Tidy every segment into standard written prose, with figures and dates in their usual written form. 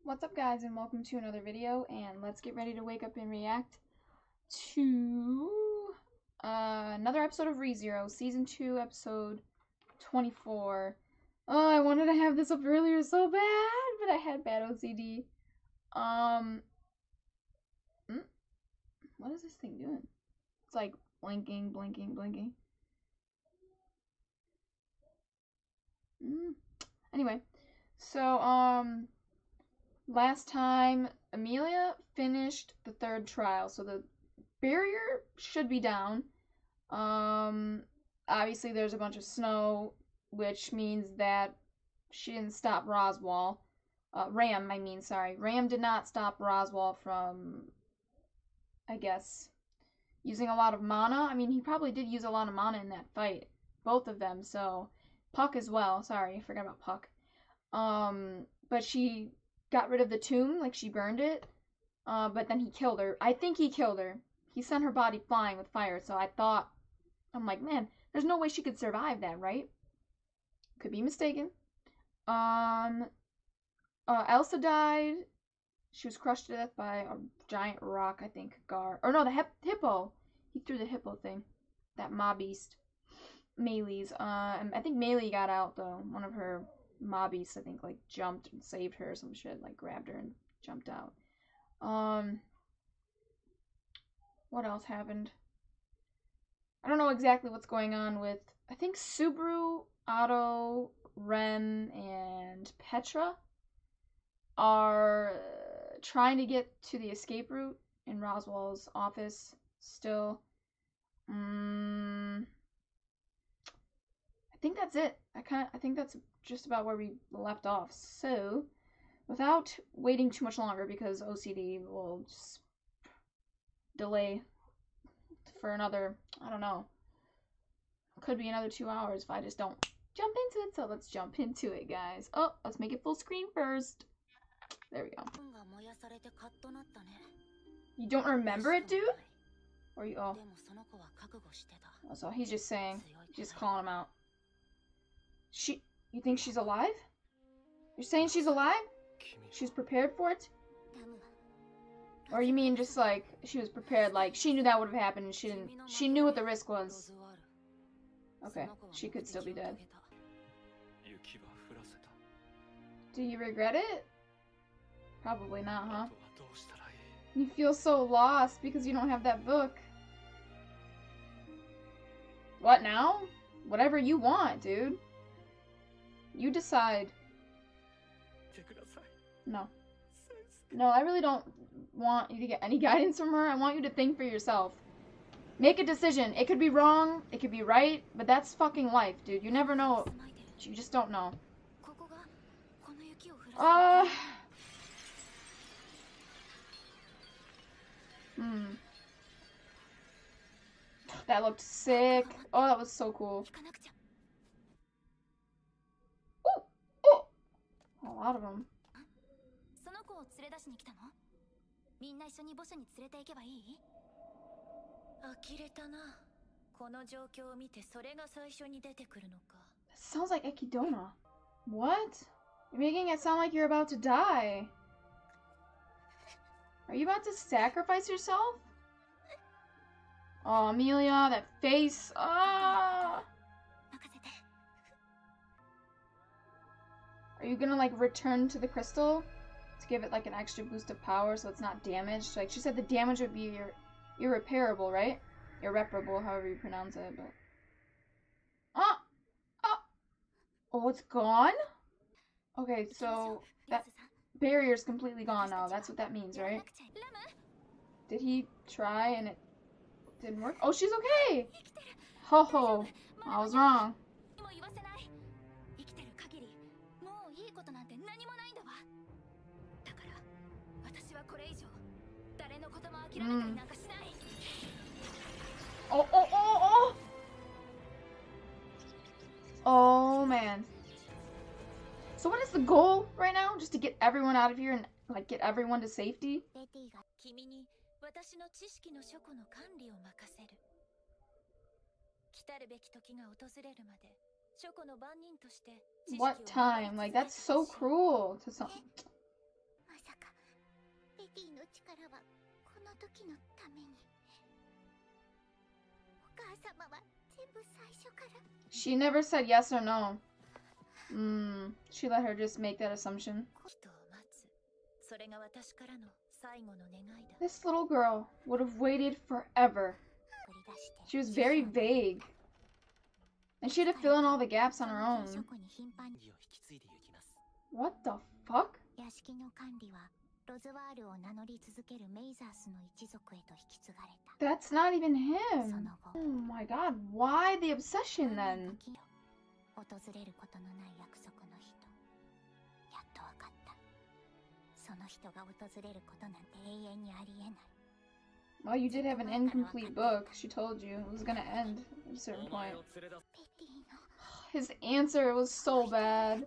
What's up, guys, and welcome to another video, and let's get ready to wake up and react to another episode of ReZero, Season 2, Episode 24. Oh, I wanted to have this up earlier so bad, but I had bad OCD. What is this thing doing? It's like blinking, blinking, blinking. Anyway, so, last time, Amelia finished the third trial, so the barrier should be down. Obviously there's a bunch of snow, which means that she didn't stop Roswaal. Ram did not stop Roswaal from, I guess, using a lot of mana. I mean, he probably did use a lot of mana in that fight. Both of them, so. Puck as well. Sorry, I forgot about Puck. But she got rid of the tomb, like she burned it. But then he killed her. I think he killed her. He sent her body flying with fire, so I'm like, man, there's no way she could survive that, right? Could be mistaken. Elsa died. She was crushed to death by a giant rock, I think. Or no, the hippo. He threw the hippo thing. That mob beast. Melee's. I think Melee got out, though. One of her mobbies, I think, like, jumped and saved her or some shit. Like, grabbed her and jumped out. What else happened? I don't know exactly what's going on with, I think Subaru, Otto, Rem, and Petra are trying to get to the escape route in Roswaal's office still. I think that's it. I think that's just about where we left off. So, without waiting too much longer, because OCD will just delay for another, I don't know, could be another 2 hours if I just don't jump into it. So let's jump into it, guys. Oh, let's make it full screen first. There we go. You don't remember it, dude? Or you, oh, so he's just saying, just calling him out. You think she's alive? You're saying she's alive? She's prepared for it? Or you mean just like, she was prepared, like, she knew that would have happened and she knew what the risk was. Okay, she could still be dead. Do you regret it? Probably not, huh? You feel so lost because you don't have that book. What now? Whatever you want, dude. You decide. No. No, I really don't want you to get any guidance from her. I want you to think for yourself. Make a decision. It could be wrong, it could be right, but that's fucking life, dude. You never know. You just don't know. That looked sick. Oh, that was so cool. A lot of them. Sounds like Ekidona. What? You're making it sound like you're about to die. Are you about to sacrifice yourself? Oh, Amelia, that face. Ah! Are you gonna, like, return to the crystal to give it, like, an extra boost of power so it's not damaged? Like, she said the damage would be irreparable, right? Irreparable, however you pronounce it, but... Oh, it's gone? Okay, so that barrier's completely gone now. That's what that means, right? Did he try and it didn't work? Oh, she's okay! Ho ho. I was wrong. Oh! Oh, man. So what is the goal right now? Just to get everyone out of here and, like, get everyone to safety? What time? Like, that's so cruel to some... She never said yes or no. She let her just make that assumption. This little girl would have waited forever. She was very vague. And she had to fill in all the gaps on her own. What the fuck? That's not even him. Oh my god, why the obsession then? Well, you did have an incomplete book. She told you it was gonna end at a certain point. His answer was so bad.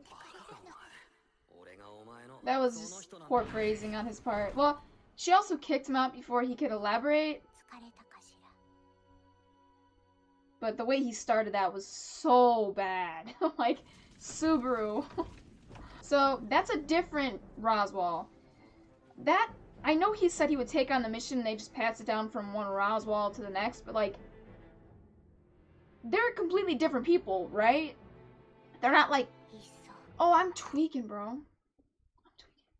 That was just poor phrasing on his part. Well, she also kicked him out before he could elaborate. But the way he started that was so bad. Like, Subaru. So, that's a different Roswaal. That, I know he said he would take on the mission and they just pass it down from one Roswaal to the next, but like, they're completely different people, right? They're not like, oh, I'm tweaking, bro. I'm tweaking.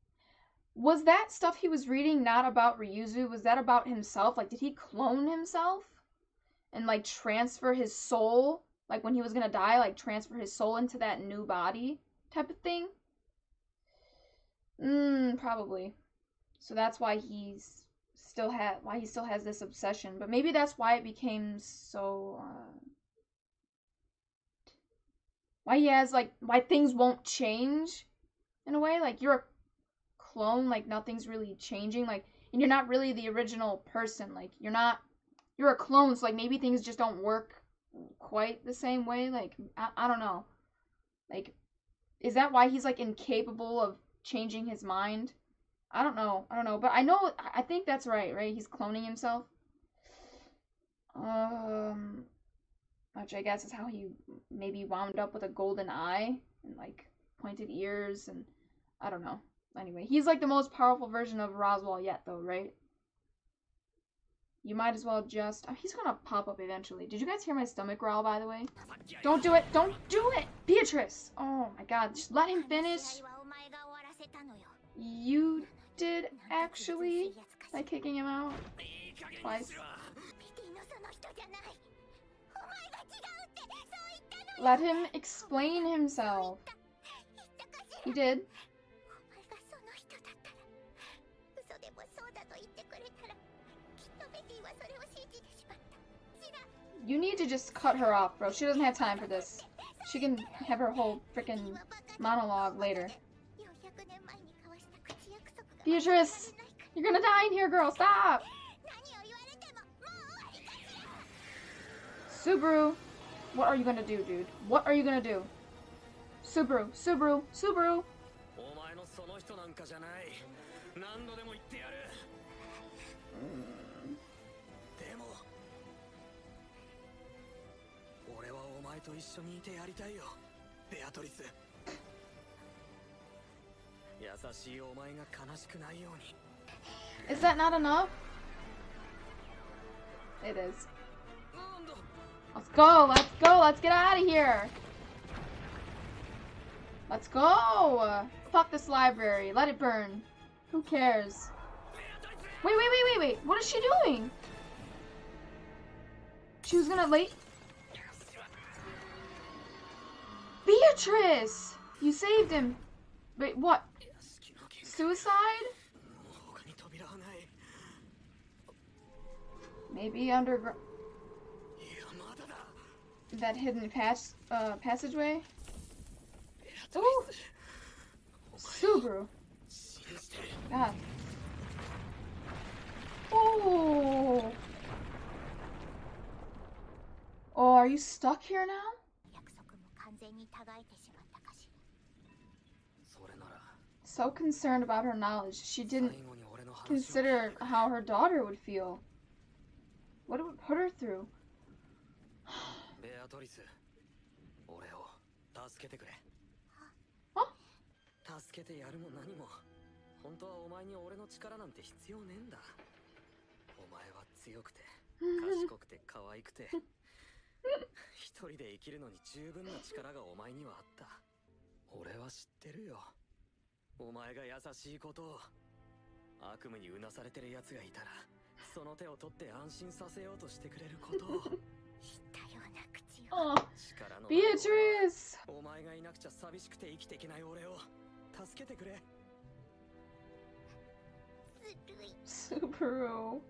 Was that stuff he was reading not about Ryuzu? Was that about himself? Like, did he clone himself? And, like, transfer his soul? Like, when he was gonna die, like, transfer his soul into that new body type of thing? Probably. So that's why he still has this obsession. But maybe that's why it became so, why things won't change, in a way. Like, you're a clone, like, nothing's really changing, like, and you're not really the original person, like, you're a clone, so, like, maybe things just don't work quite the same way, like, I don't know. Like, is that why he's, like, incapable of changing his mind? I don't know, but I think that's right? He's cloning himself. Which I guess is how he maybe wound up with a golden eye and, like, pointed ears, and I don't know. Anyway, he's, like, the most powerful version of Roswaal yet, though, right? You might as well just... Oh, he's gonna pop up eventually. Did you guys hear my stomach growl, by the way? Don't do it! Don't do it! Beatrice! Oh my god, just let him finish. You did, actually, by kicking him out twice. Let him explain himself. He did. You need to just cut her off, bro. She doesn't have time for this. She can have her whole freaking monologue later. Beatrice! You're gonna die in here, girl. Stop! Subaru! What are you gonna do, dude? What are you gonna do? Subaru! Subaru! Subaru! Is that not enough? It is. Let's go! Let's go! Let's get out of here! Let's go! Fuck this library. Let it burn. Who cares? Wait. What is she doing? She was gonna Beatrice! You saved him. Wait, what? Suicide? Maybe underground. That hidden passageway? Ooh! Subaru. God. Oh! Oh, are you stuck here now? So concerned about her knowledge, she didn't consider how her daughter would feel. What it would put her through. Huh? 前に俺の力なんて必要ねえんだ。お前は強くて賢くて可愛くて一人で生きるのに十分な力がお前にはあった。俺は知ってるよ、お前が優しいことを。悪夢にうなされてる奴がいたらその手を取って安心させようとしてくれることを。Oh, Beatrice! お前がいなくちゃ寂しくて生きていけない俺を助けてくれ。 Subaru. お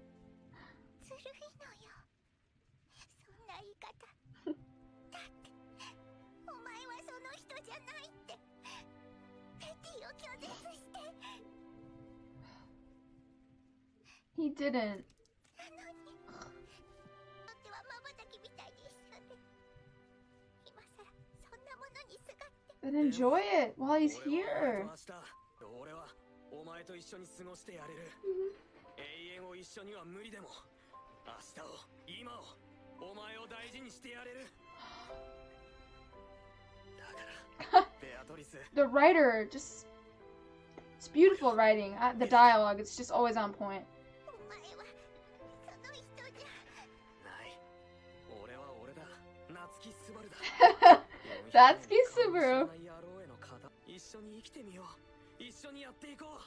前はその人じゃないってペティを拒絶して。 He didn't. なのにっては瞬きみたいに一緒で、今さらそんなものにすがって。 But enjoy it while he's here. 俺はお前と一緒に過ごしてやれる。永遠を一緒には無理でも明日を今をお前を大事にしてやれる。The writer just, it's beautiful writing. The dialogue, it's just always on point. お前はその人じゃない。俺は俺だ。夏木スバルだ。That's Subaru. 一緒に生きてみよう。一緒にやっていこう。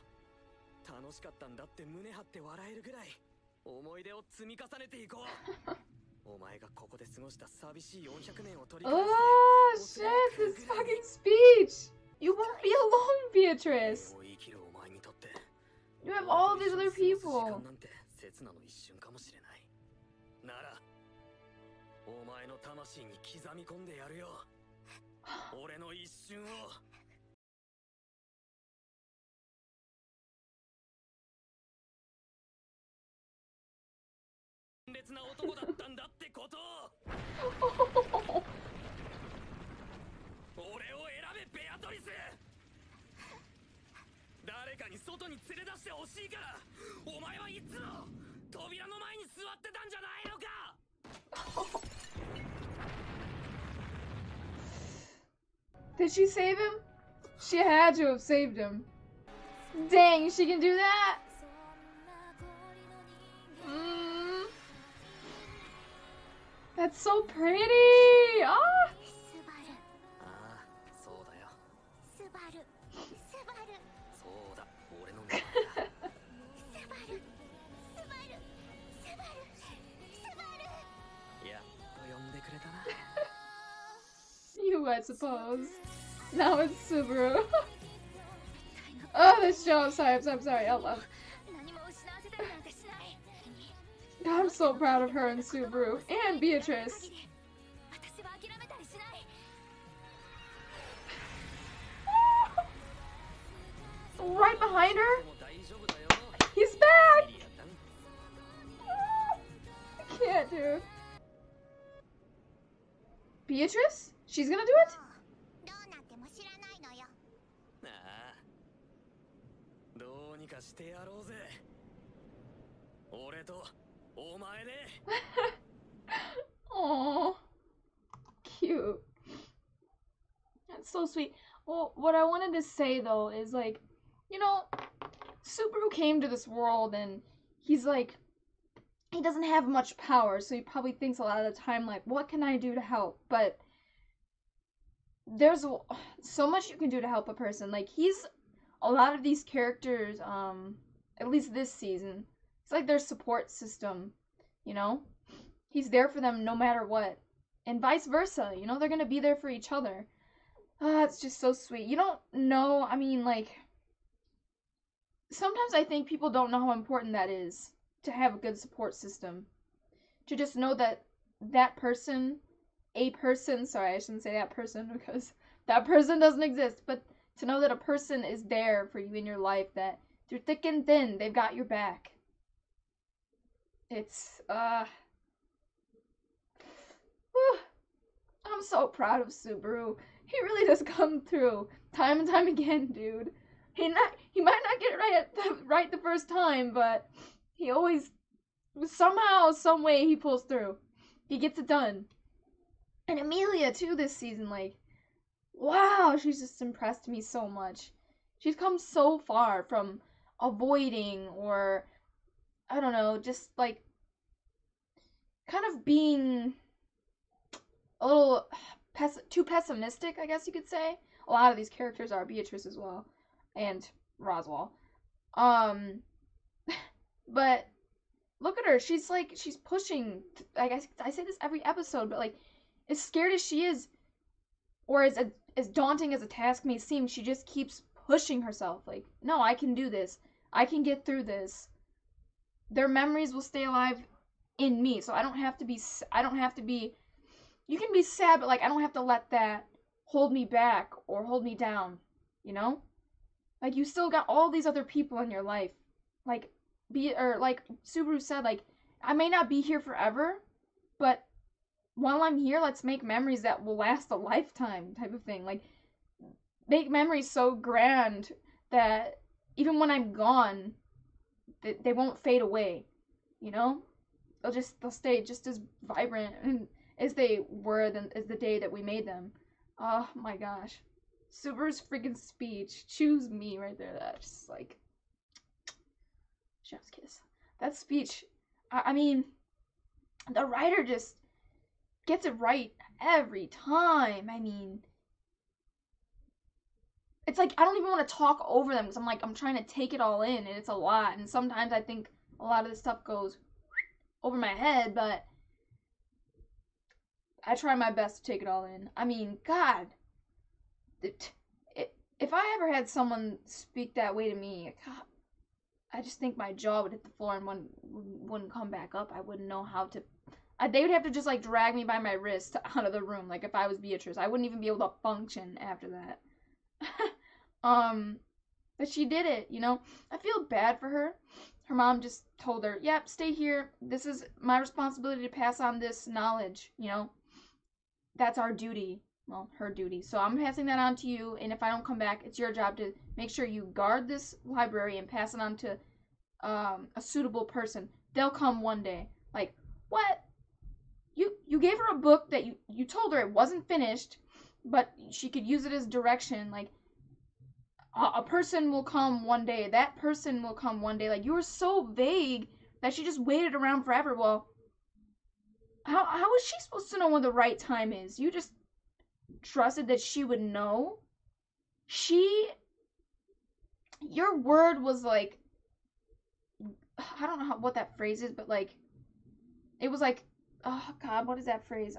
楽しかったんだって胸張って笑えるぐらい思い出を積み重ねていこう。お前がここで過ごした寂しい400年を取り返して。 Oh shit, this fucking speech! You won't be alone, Beatrice! You have all these other people! 刹那の一瞬かもしれない。ならお前の魂に刻み込んでやるよ。俺の一瞬を。烈な男だったんだってことを。俺を選べベアトリス。誰かに外に連れ出してほしいから、お前はいつも扉の前に座ってたんじゃないのか。Did she save him? She had to have saved him. Dang, she can do that? That's so pretty! Ah! そうだよ。スバル、スバル。そうだ、俺の名前だ。スバル、スバル、スバル、スバル。やっと呼んでくれたな。You, I suppose. Now it's Subaru. Oh, this show. I'm sorry. I love. I'm so proud of her and Subaru and Beatrice. Right behind her. He's back. I can't, dude. Beatrice? She's gonna do it? どうなっても知らないのよ。ああ、どうにかしてやろうぜ。俺とお前で。Aww, cute. That's so sweet. Well, what I wanted to say though is like, you know, Subaru came to this world and he's like, he doesn't have much power, so he probably thinks a lot of the time like, what can I do to help? But there's so much you can do to help a person. Like, a lot of these characters, at least this season, it's like their support system, you know? He's there for them no matter what. And vice versa, you know, they're gonna be there for each other. It's just so sweet. You don't know, I mean, like, sometimes I think people don't know how important that is, to have a good support system. To just know that that person, sorry, I shouldn't say that person because that person doesn't exist, but to know that a person is there for you in your life, that through thick and thin, they've got your back. It's, I'm so proud of Subaru. He really does come through time and time again, dude. He might not get it right the first time, but he always, somehow, some way, he pulls through. He gets it done. And Amelia, too, this season, like, wow, she's just impressed me so much. She's come so far from avoiding, or I don't know, just like kind of being a little too pessimistic, I guess you could say. A lot of these characters are, Beatrice as well, and Roswell. Um, but look at her. She's pushing. I guess I say this every episode, but like, as scared as she is, or as daunting as a task may seem, she just keeps pushing herself. Like, no, I can do this. I can get through this. Their memories will stay alive in me, so I don't have to be. I don't have to be. You can be sad, but like, I don't have to let that hold me back or hold me down. You know, like you still got all these other people in your life. Like, like Subaru said, like I may not be here forever, but while I'm here, let's make memories that will last a lifetime, type of thing. Like, make memories so grand that even when I'm gone, they won't fade away. You know, they'll stay just as vibrant and as they were as the day that we made them. Oh my gosh, Subaru's freaking speech, choose me right there. That's just like chef's kiss. That speech, I mean, the writer just gets it right every time. I mean, it's like I don't even want to talk over them because I'm trying to take it all in, and it's a lot. And sometimes I think a lot of this stuff goes over my head, but I try my best to take it all in. I mean, God, if I ever had someone speak that way to me, God, I just think my jaw would hit the floor and wouldn't come back up. I wouldn't know how to. They would have to just like drag me by my wrist out of the room. Like if I was Beatrice, I wouldn't even be able to function after that. But she did it. You know, I feel bad for her. Her mom just told her, "Yep, stay here. This is my responsibility to pass on this knowledge. You know, that's our duty." Well, her duty. So I'm passing that on to you, and if I don't come back, it's your job to make sure you guard this library and pass it on to a suitable person. They'll come one day. Like, what? You gave her a book that you told her it wasn't finished, but she could use it as direction. Like, a person will come one day. That person will come one day. Like, you were so vague that she just waited around forever. Well, how is she supposed to know when the right time is? You just trusted that she would know. Your word was like, I don't know what that phrase is, but like, it was like, oh God, what is that phrase?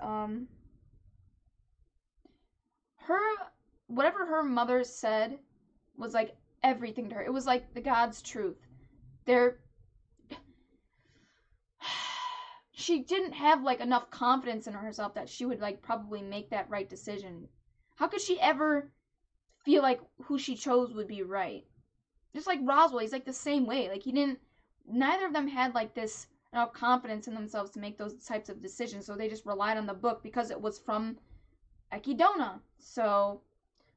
Whatever her mother said was like everything to her. It was like the God's truth. She didn't have like enough confidence in herself that she would like probably make that right decision. How could she ever feel like who she chose would be right? Just like Roswell, he's like the same way. Like neither of them had like this enough confidence in themselves to make those types of decisions, so they just relied on the book because it was from Ekidona. So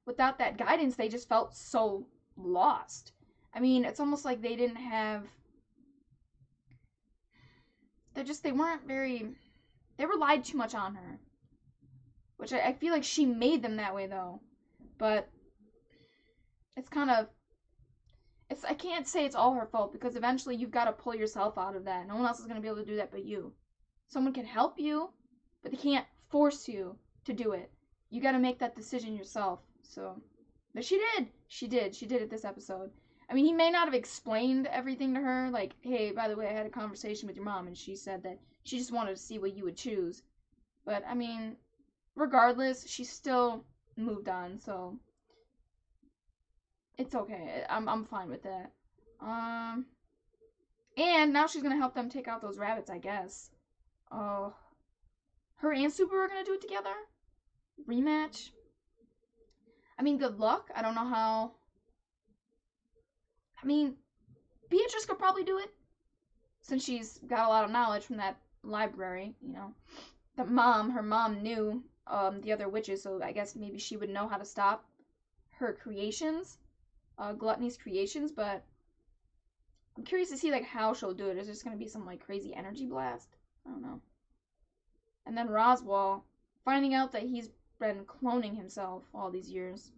without that guidance, they just felt so lost. I mean, it's almost like they didn't have. They relied too much on her. Which I feel like she made them that way, though. But it's kind of. I can't say it's all her fault, because eventually you've got to pull yourself out of that. No one else is going to be able to do that but you. Someone can help you, but they can't force you to do it. You got to make that decision yourself. So, but she did. She did it this episode. I mean, he may not have explained everything to her, like, hey, by the way, I had a conversation with your mom, and she said that she just wanted to see what you would choose. But, I mean, regardless, she still moved on, so it's okay. I'm fine with that. And now she's gonna help them take out those rabbits, I guess. Oh, her and Subaru are gonna do it together? Rematch? I mean, good luck. I don't know how. I mean, Beatrice could probably do it, since she's got a lot of knowledge from that library, you know. Her mom knew the other witches, so I guess maybe she would know how to stop her creations, Gluttony's creations, but I'm curious to see, like, how she'll do it. Is this going to be some, like, crazy energy blast? I don't know. And then Roswell, finding out that he's been cloning himself all these years.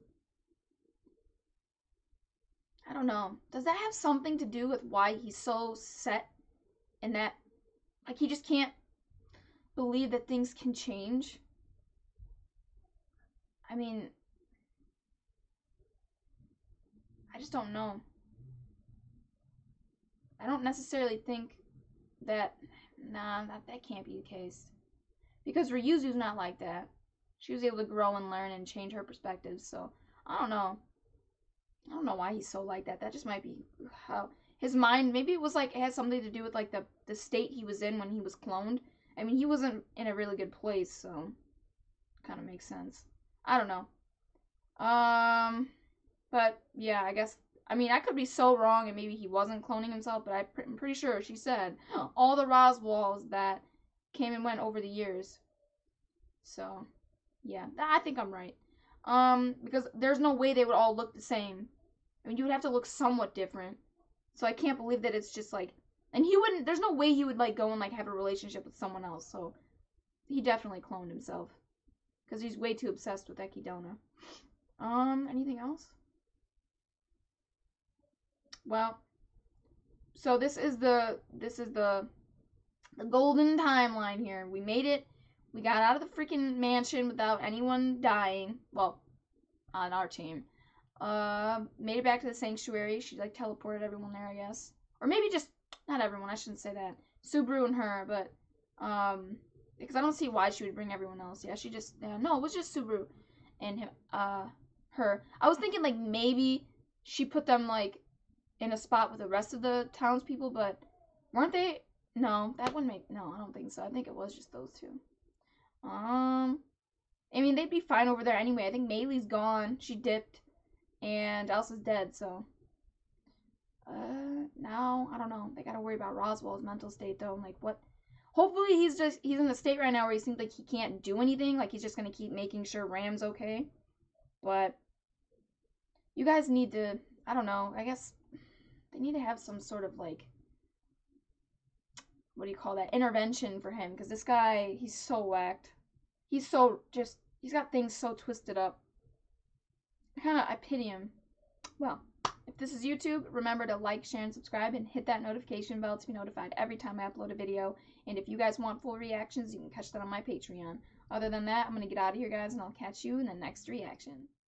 I don't know. Does that have something to do with why he's so set and that, like, he just can't believe that things can change? I mean, I just don't know. I don't necessarily think that, nah, that can't be the case. Because Ryuzu's not like that. She was able to grow and learn and change her perspective, so I don't know. I don't know why he's so like that. That just might be how his mind, maybe it was like, it has something to do with like the state he was in when he was cloned. I mean, he wasn't in a really good place, so kind of makes sense. I don't know. But yeah, I guess, I mean, I could be so wrong and maybe he wasn't cloning himself, but I'm pretty sure she said all the Roswalls that came and went over the years. So, yeah, I think I'm right. Because there's no way they would all look the same. I mean, you would have to look somewhat different. So I can't believe that it's just like, and he wouldn't, there's no way he would like go and like have a relationship with someone else. So he definitely cloned himself. Because he's way too obsessed with Ekidona. Anything else? Well, so this is the golden timeline here. We made it. We got out of the freaking mansion without anyone dying. Well, on our team. Made it back to the sanctuary. She like teleported everyone there, I guess. Or maybe just not everyone, I shouldn't say that. Subaru and her, but because I don't see why she would bring everyone else. Yeah, she just no, it was just Subaru and him her. I was thinking like maybe she put them like in a spot with the rest of the townspeople, but weren't they? No, that wouldn't make no, I don't think so. I think it was just those two. I mean they'd be fine over there anyway. I think Maylee's gone. She dipped. And Elsa's dead, so now I don't know. They gotta worry about Roswell's mental state though. Like what? Hopefully he's in a state right now where he seems like he can't do anything. Like he's just gonna keep making sure Ram's okay. But you guys need to, I don't know. I guess they need to have some sort of like, what do you call that, intervention for him, because this guy, he's so whacked. He's so just, he's got things so twisted up. I pity him. Well, if this is YouTube, remember to like, share, and subscribe, and hit that notification bell to be notified every time I upload a video. And if you guys want full reactions, you can catch that on my Patreon. Other than that, I'm going to get out of here, guys, and I'll catch you in the next reaction.